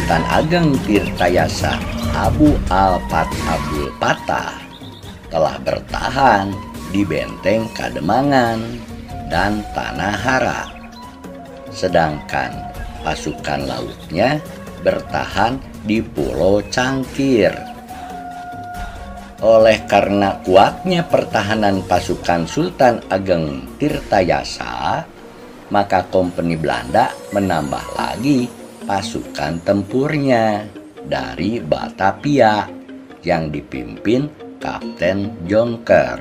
Sultan Ageng Tirtayasa Abu Alpat Abdul Patah telah bertahan di Benteng Kademangan dan Tanah Hara, sedangkan pasukan lautnya bertahan di Pulau Cangkir. Oleh karena kuatnya pertahanan pasukan Sultan Ageng Tirtayasa, maka Kompeni Belanda menambah lagi pasukan tempurnya dari Batavia yang dipimpin Kapten Jonker.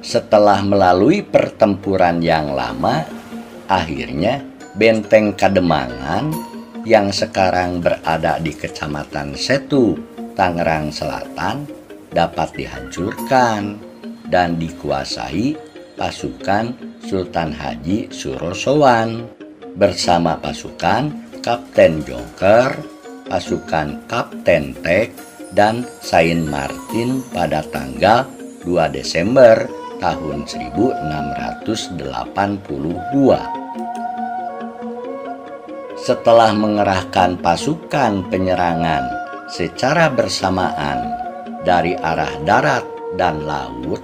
Setelah melalui pertempuran yang lama, akhirnya Benteng Kademangan yang sekarang berada di Kecamatan Setu, Tangerang Selatan dapat dihancurkan dan dikuasai pasukan Sultan Haji Surosowan bersama pasukan Kapten Jonker, pasukan Kapten Tek, dan Saint Martin pada tanggal 2 Desember tahun 1682. Setelah mengerahkan pasukan penyerangan secara bersamaan dari arah darat dan laut,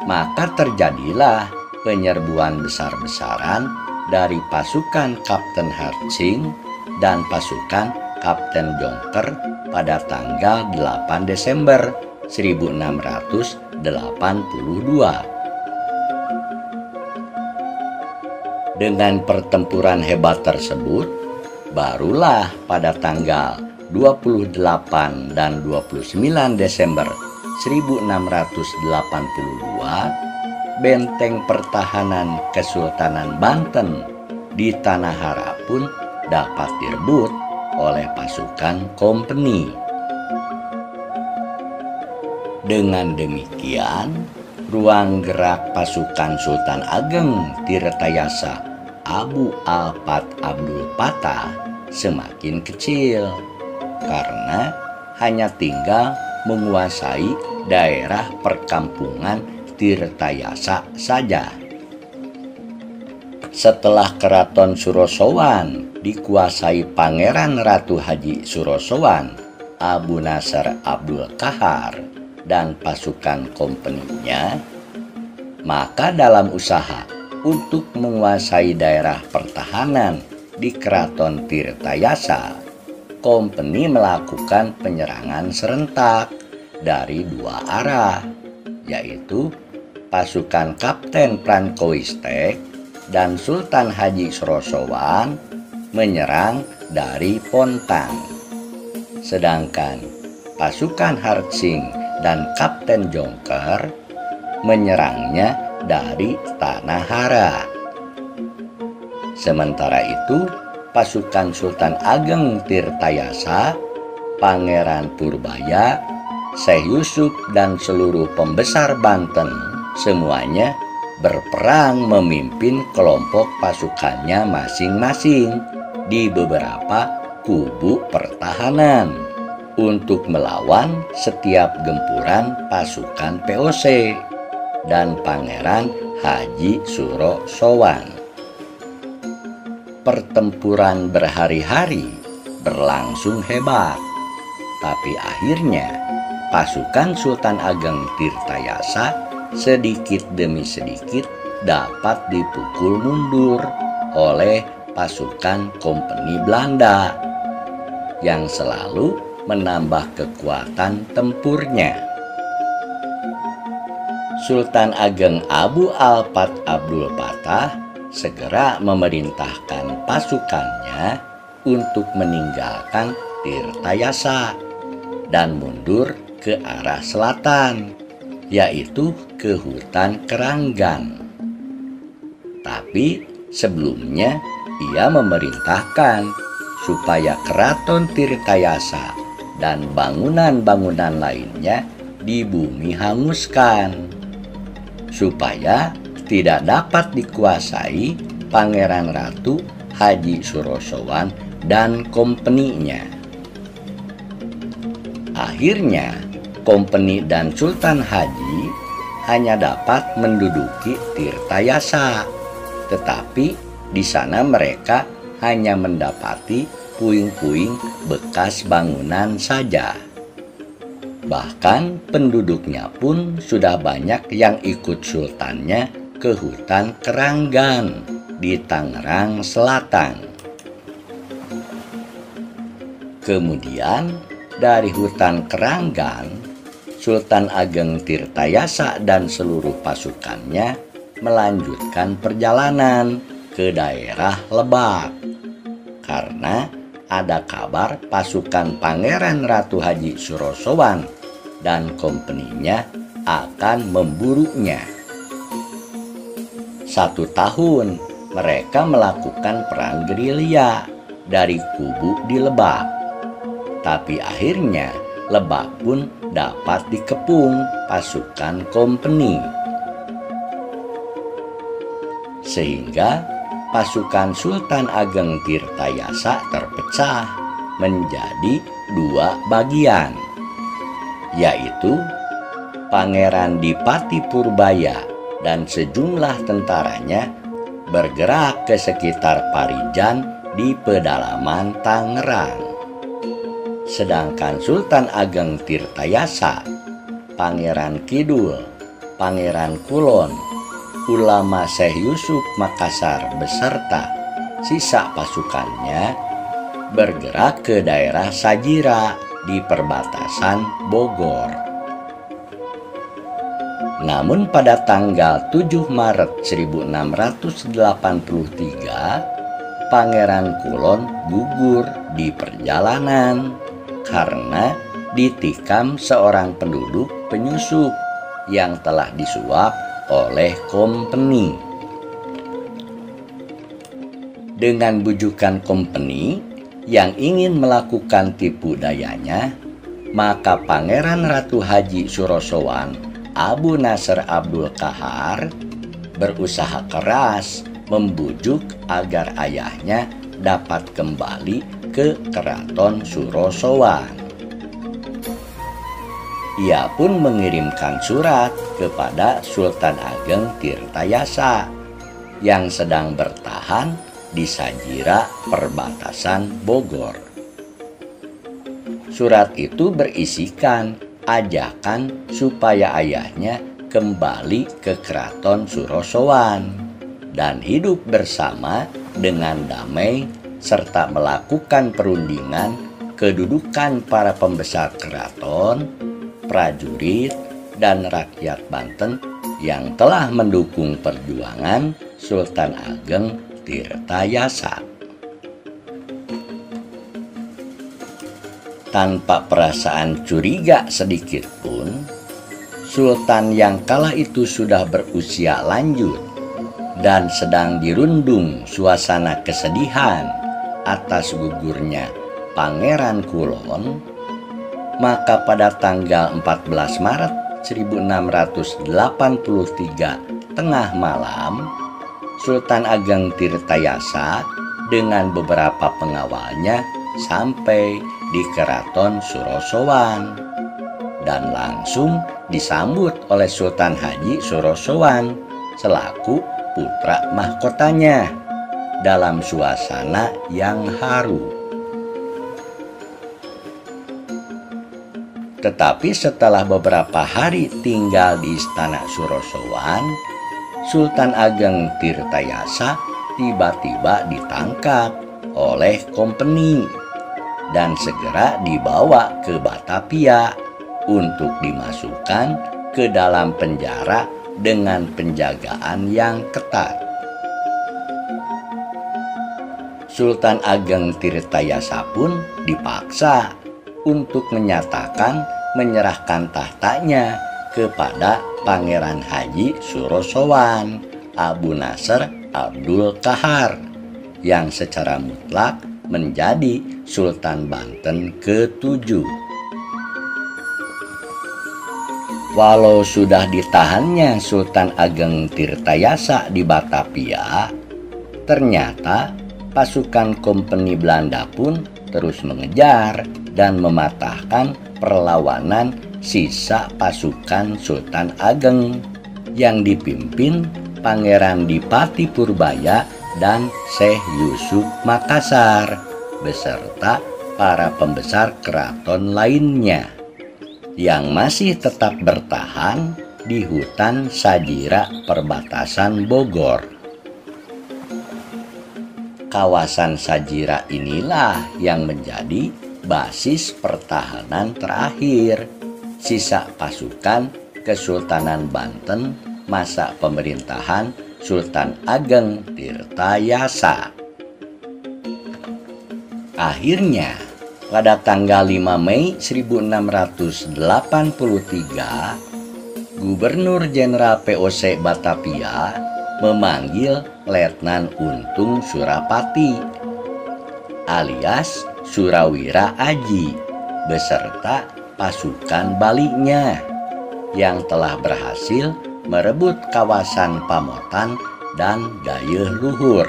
maka terjadilah penyerbuan besar-besaran dari pasukan Kapten Hartsing dan pasukan Kapten Jonker pada tanggal 8 Desember 1682. Dengan pertempuran hebat tersebut, barulah pada tanggal 28 dan 29 Desember 1682, benteng pertahanan Kesultanan Banten di Tanah Hara pun dapat direbut oleh pasukan kompeni. Dengan demikian, ruang gerak pasukan Sultan Ageng Tirtayasa Abu Alpat Abdul Patah semakin kecil karena hanya tinggal menguasai daerah perkampungan Tirtayasa saja. Setelah Keraton Surosowan dikuasai Pangeran Ratu Haji Surosowan, Abu Nasr Abdul Qahar, dan pasukan kompeninya, maka dalam usaha untuk menguasai daerah pertahanan di Keraton Tirtayasa, kompeni melakukan penyerangan serentak dari dua arah, yaitu pasukan Kapten Frankowistek dan Sultan Haji Surosowan menyerang dari Pontang, sedangkan pasukan Hartsing dan Kapten Jonker menyerangnya dari Tanah Hara. Sementara itu, pasukan Sultan Ageng Tirtayasa, Pangeran Purbaya, Syekh Yusuf, dan seluruh pembesar Banten semuanya berperang memimpin kelompok pasukannya masing-masing di beberapa kubu pertahanan untuk melawan setiap gempuran pasukan POC dan Pangeran Haji Surosowan. Pertempuran berhari-hari berlangsung hebat, tapi akhirnya pasukan Sultan Ageng Tirtayasa sedikit demi sedikit dapat dipukul mundur oleh pasukan kompeni Belanda yang selalu menambah kekuatan tempurnya. Sultan Ageng Abu Alpat Abdul Patah segera memerintahkan pasukannya untuk meninggalkan Tirtayasa dan mundur ke arah selatan, yaitu ke hutan Keranggan. Tapi sebelumnya ia memerintahkan supaya Keraton Tirtayasa dan bangunan-bangunan lainnya di bumi hanguskan, supaya tidak dapat dikuasai Pangeran Ratu Haji Surosowan dan kompeninya. Akhirnya, kompeni dan Sultan Haji hanya dapat menduduki Tirtayasa, tetapi di sana mereka hanya mendapati puing-puing bekas bangunan saja. Bahkan penduduknya pun sudah banyak yang ikut sultannya ke hutan Keranggan di Tangerang Selatan. Kemudian dari hutan Keranggan, Sultan Ageng Tirtayasa dan seluruh pasukannya melanjutkan perjalanan ke daerah Lebak karena ada kabar pasukan Pangeran Ratu Haji Surosowan dan kompeninya akan memburunya. 1 tahun mereka melakukan perang gerilya dari kubu di Lebak, tapi akhirnya Lebak pun dapat dikepung pasukan kompeni, sehingga pasukan Sultan Ageng Tirtayasa terpecah menjadi 2 bagian, yaitu Pangeran Dipati Purbaya dan sejumlah tentaranya bergerak ke sekitar Parijan di pedalaman Tangerang. Sedangkan Sultan Ageng Tirtayasa, Pangeran Kidul, Pangeran Kulon, Ulama Syekh Yusuf Makassar beserta sisa pasukannya bergerak ke daerah Sajira di perbatasan Bogor. Namun pada tanggal 7 Maret 1683, Pangeran Kulon gugur di perjalanan karena ditikam seorang penduduk penyusup yang telah disuap oleh kompeni. Dengan bujukan kompeni yang ingin melakukan tipu dayanya, maka Pangeran Ratu Haji Surosowan Abu Nasr Abdul Qahar berusaha keras membujuk agar ayahnya dapat kembali ke Keraton Surosowan. Ia pun mengirimkan surat kepada Sultan Ageng Tirtayasa yang sedang bertahan di Sajira perbatasan Bogor. Surat itu berisikan ajakan supaya ayahnya kembali ke Keraton Surosowan dan hidup bersama dengan damai serta melakukan perundingan kedudukan para pembesar keraton, prajurit, dan rakyat Banten yang telah mendukung perjuangan Sultan Ageng Tirtayasa. Tanpa perasaan curiga sedikit pun, Sultan yang kala itu sudah berusia lanjut dan sedang dirundung suasana kesedihan atas gugurnya Pangeran Kulon, maka pada tanggal 14 Maret 1683 tengah malam, Sultan Ageng Tirtayasa dengan beberapa pengawalnya sampai di Keraton Surosowan dan langsung disambut oleh Sultan Haji Surosowan selaku putra mahkotanya dalam suasana yang haru. Tetapi setelah beberapa hari tinggal di Istana Surosowan, Sultan Ageng Tirtayasa tiba-tiba ditangkap oleh kompeni dan segera dibawa ke Batavia untuk dimasukkan ke dalam penjara dengan penjagaan yang ketat. Sultan Ageng Tirtayasa pun dipaksa untuk menyatakan menyerahkan tahtanya kepada Pangeran Haji Surosowan Abu Nasr Abdul Qahar yang secara mutlak menjadi Sultan Banten ke-7. Walau sudah ditahannya Sultan Ageng Tirtayasa di Batavia, ternyata pasukan kompeni Belanda pun terus mengejar dan mematahkan perlawanan sisa pasukan Sultan Ageng yang dipimpin Pangeran Dipati Purbaya dan Syekh Yusuf Makassar beserta para pembesar keraton lainnya yang masih tetap bertahan di hutan Sajira perbatasan Bogor. Kawasan Sajira inilah yang menjadi basis pertahanan terakhir sisa pasukan Kesultanan Banten masa pemerintahan Sultan Ageng Tirtayasa. Akhirnya, pada tanggal 5 Mei 1683, Gubernur Jenderal VOC Batavia memanggil Letnan Untung Surapati alias Surawira Aji beserta pasukan baliknya yang telah berhasil merebut kawasan Pamotan dan Dayeuh Luhur.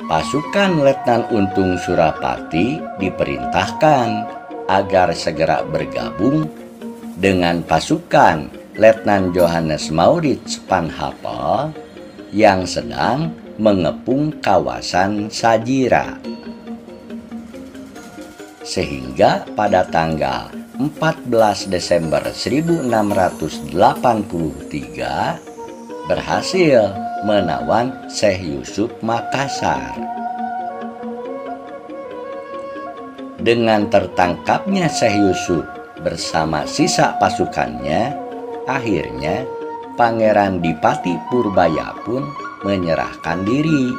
Pasukan Letnan Untung Surapati diperintahkan agar segera bergabung dengan pasukan Letnan Johannes Maurits Panhapal yang sedang mengepung kawasan Sajira. Sehingga pada tanggal 14 Desember 1683 berhasil menawan Syekh Yusuf Makassar. Dengan tertangkapnya Syekh Yusuf bersama sisa pasukannya, akhirnya Pangeran Dipati Purbaya pun menyerahkan diri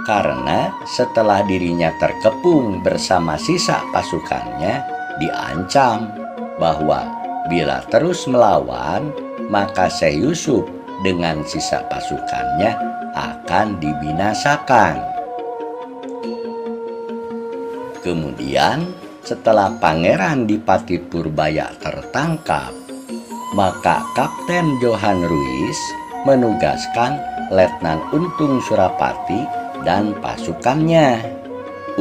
karena setelah dirinya terkepung bersama sisa pasukannya diancam bahwa bila terus melawan maka Syekh Yusuf dengan sisa pasukannya akan dibinasakan. Kemudian setelah Pangeran Dipati Purbaya tertangkap, maka Kapten Johan Ruiz menugaskan Letnan Untung Surapati dan pasukannya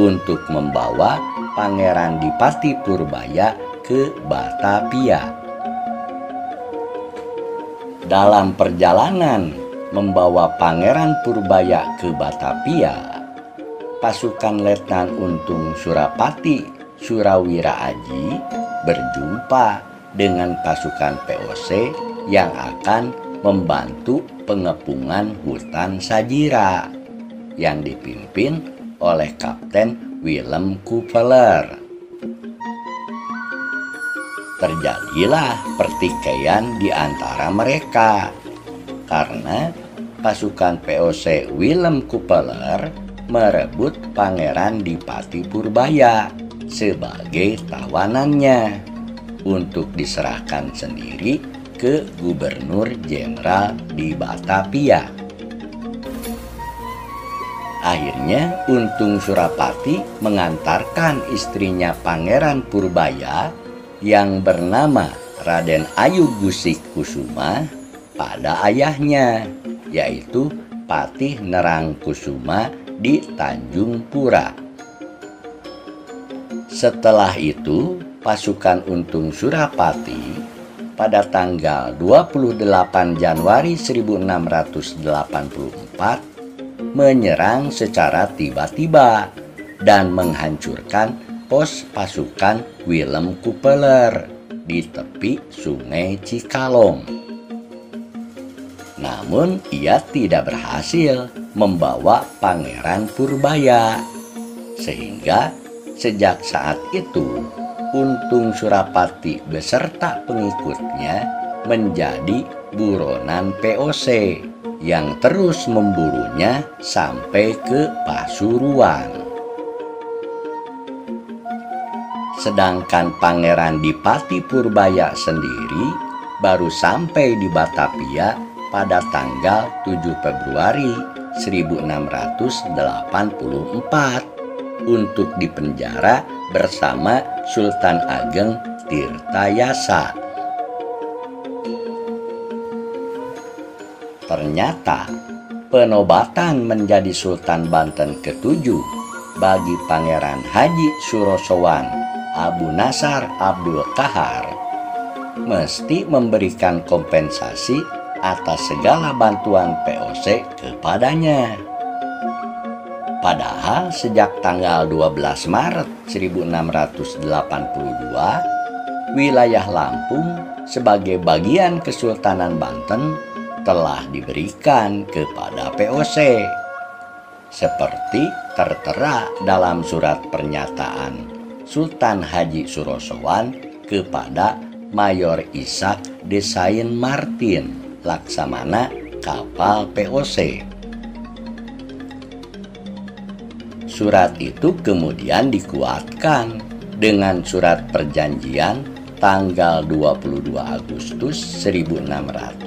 untuk membawa Pangeran Dipati Purbaya ke Batavia. Dalam perjalanan membawa Pangeran Purbaya ke Batavia, pasukan Letnan Untung Surapati Surawira Aji berjumpa dengan pasukan VOC yang akan membantu pengepungan hutan Sajira yang dipimpin oleh Kapten Willem Kupeler. Terjadilah pertikaian di antara mereka karena pasukan VOC Willem Kupeler merebut Pangeran Dipati Purbaya sebagai tawanannya untuk diserahkan sendiri ke Gubernur Jenderal di Batavia. Akhirnya Untung Surapati mengantarkan istrinya Pangeran Purbaya yang bernama Raden Ayu Gusik Kusuma pada ayahnya, yaitu Patih Nerang Kusuma di Tanjung Pura. Setelah itu, pasukan Untung Surapati pada tanggal 28 Januari 1684 menyerang secara tiba-tiba dan menghancurkan pos pasukan Willem Kupeler di tepi Sungai Cikalong. Namun ia tidak berhasil membawa Pangeran Purbaya, sehingga sejak saat itu Untung Surapati beserta pengikutnya menjadi buronan VOC yang terus memburunya sampai ke Pasuruan. Sedangkan Pangeran Dipati Purbaya sendiri baru sampai di Batavia pada tanggal 7 Februari 1684 untuk dipenjara bersama Sultan Ageng Tirtayasa. Ternyata penobatan menjadi Sultan Banten ke-7 bagi Pangeran Haji Surosowan Abu Nasar Abdul Kahar mesti memberikan kompensasi atas segala bantuan VOC kepadanya. Padahal sejak tanggal 12 Maret 1682, wilayah Lampung sebagai bagian Kesultanan Banten telah diberikan kepada VOC, seperti tertera dalam surat pernyataan Sultan Haji Surosowan kepada Mayor Ishak Desain Martin, Laksamana kapal VOC. Surat itu kemudian dikuatkan dengan surat perjanjian tanggal 22 Agustus 1682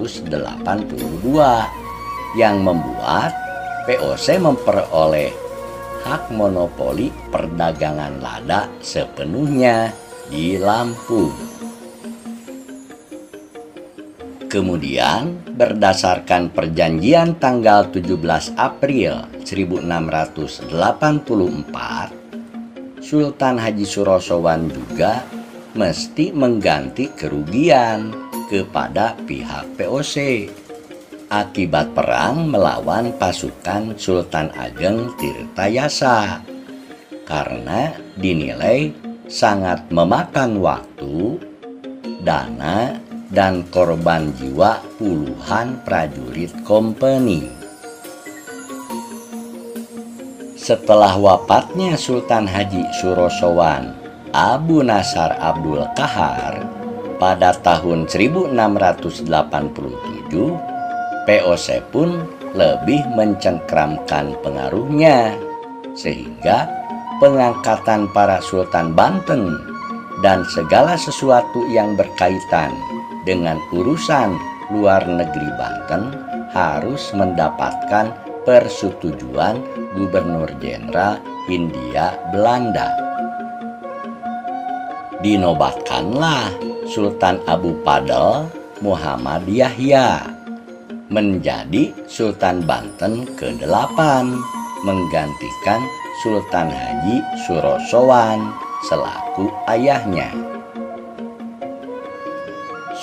yang membuat VOC memperoleh hak monopoli perdagangan lada sepenuhnya di Lampung. Kemudian berdasarkan perjanjian tanggal 17 April 1684, Sultan Haji Surosowan juga mesti mengganti kerugian kepada pihak VOC akibat perang melawan pasukan Sultan Ageng Tirtayasa, karena dinilai sangat memakan waktu, dana, dan korban jiwa puluhan prajurit kompeni. Setelah wafatnya Sultan Haji Surosowan, Abu Nasar Abdul Qahar pada tahun 1687, VOC pun lebih mencengkramkan pengaruhnya, sehingga pengangkatan para Sultan Banten dan segala sesuatu yang berkaitan dengan urusan luar negeri Banten harus mendapatkan persetujuan Gubernur Jenderal Hindia Belanda. Dinobatkanlah Sultan Abu Fadl Muhammad Yahya menjadi Sultan Banten ke-8, menggantikan Sultan Haji Surosowan selaku ayahnya.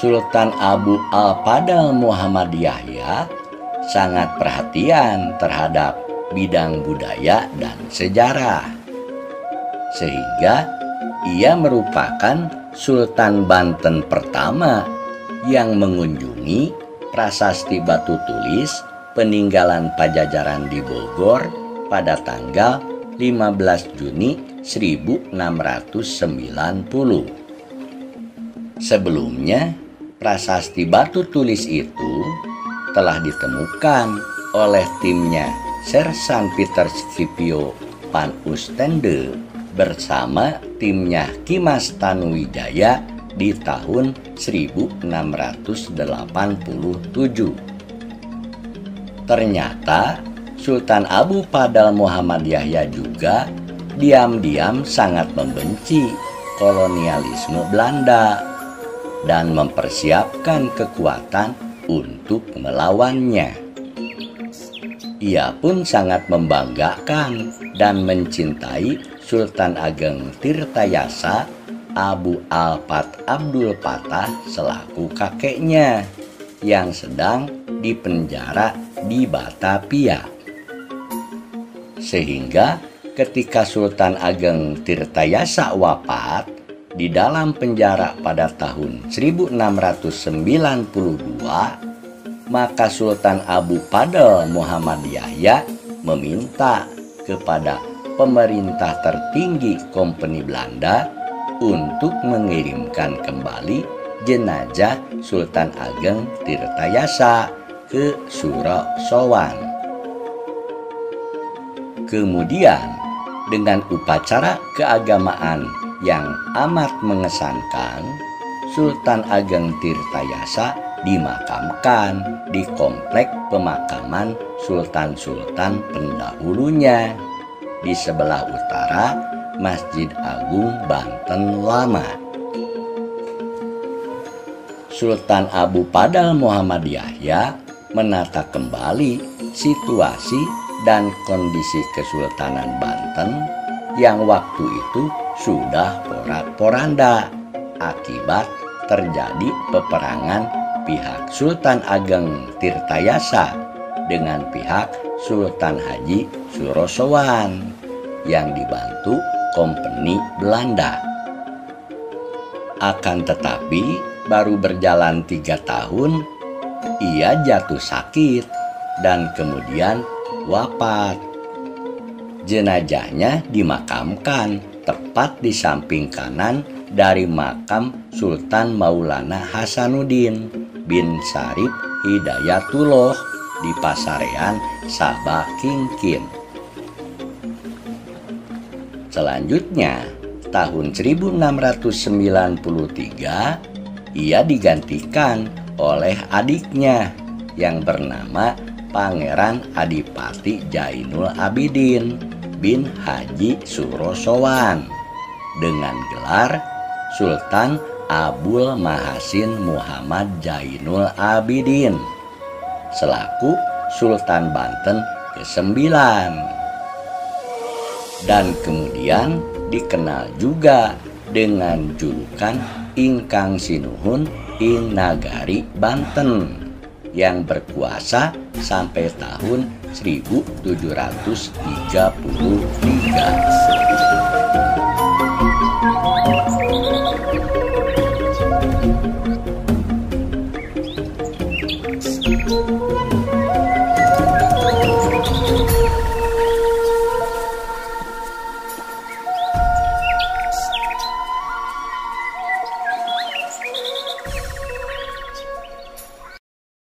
Sultan Abu al-Fadl Muhammad Yahya sangat perhatian terhadap bidang budaya dan sejarah, sehingga ia merupakan Sultan Banten pertama yang mengunjungi prasasti batu tulis peninggalan Pajajaran di Bogor pada tanggal 15 Juni 1690. Sebelumnya, prasasti batu tulis itu telah ditemukan oleh timnya Sersan Peter Scipio van Oostende bersama timnya Ki Mas Tanuwijaya di tahun 1687. Ternyata Sultan Abu Fadl Muhammad Yahya juga diam-diam sangat membenci kolonialisme Belanda dan mempersiapkan kekuatan untuk melawannya. Ia pun sangat membanggakan dan mencintai Sultan Ageng Tirtayasa Abu al-Fath Abdul Fattah selaku kakeknya yang sedang dipenjara di Batavia. Sehingga ketika Sultan Ageng Tirtayasa wafat di dalam penjara pada tahun 1692, maka Sultan Abu Fadl Muhammad Yahya meminta kepada pemerintah tertinggi Kompeni Belanda untuk mengirimkan kembali jenazah Sultan Ageng Tirtayasa ke Surosowan. Kemudian dengan upacara keagamaan yang amat mengesankan, Sultan Ageng Tirtayasa dimakamkan di komplek pemakaman sultan-sultan pendahulunya di sebelah utara Masjid Agung Banten Lama. Sultan Abu Fadl Muhammad Yahya menata kembali situasi dan kondisi Kesultanan Banten yang waktu itu sudah porak-poranda akibat terjadi peperangan pihak Sultan Ageng Tirtayasa dengan pihak Sultan Haji Surosowan yang dibantu Kompeni Belanda. Akan tetapi baru berjalan 3 tahun ia jatuh sakit dan kemudian wafat. Jenazahnya dimakamkan tepat di samping kanan dari makam Sultan Maulana Hasanuddin bin Syarif Hidayatullah di Pasarean, Sabah, Kingkin. Selanjutnya, tahun 1693 ia digantikan oleh adiknya yang bernama Pangeran Adipati Jainul Abidin bin Haji Surosowan dengan gelar Sultan Abul Mahasin Muhammad Jainul Abidin selaku Sultan Banten ke-9, dan kemudian dikenal juga dengan julukan Ingkang Sinuhun ing Nagari Banten yang berkuasa sampai tahun 1733.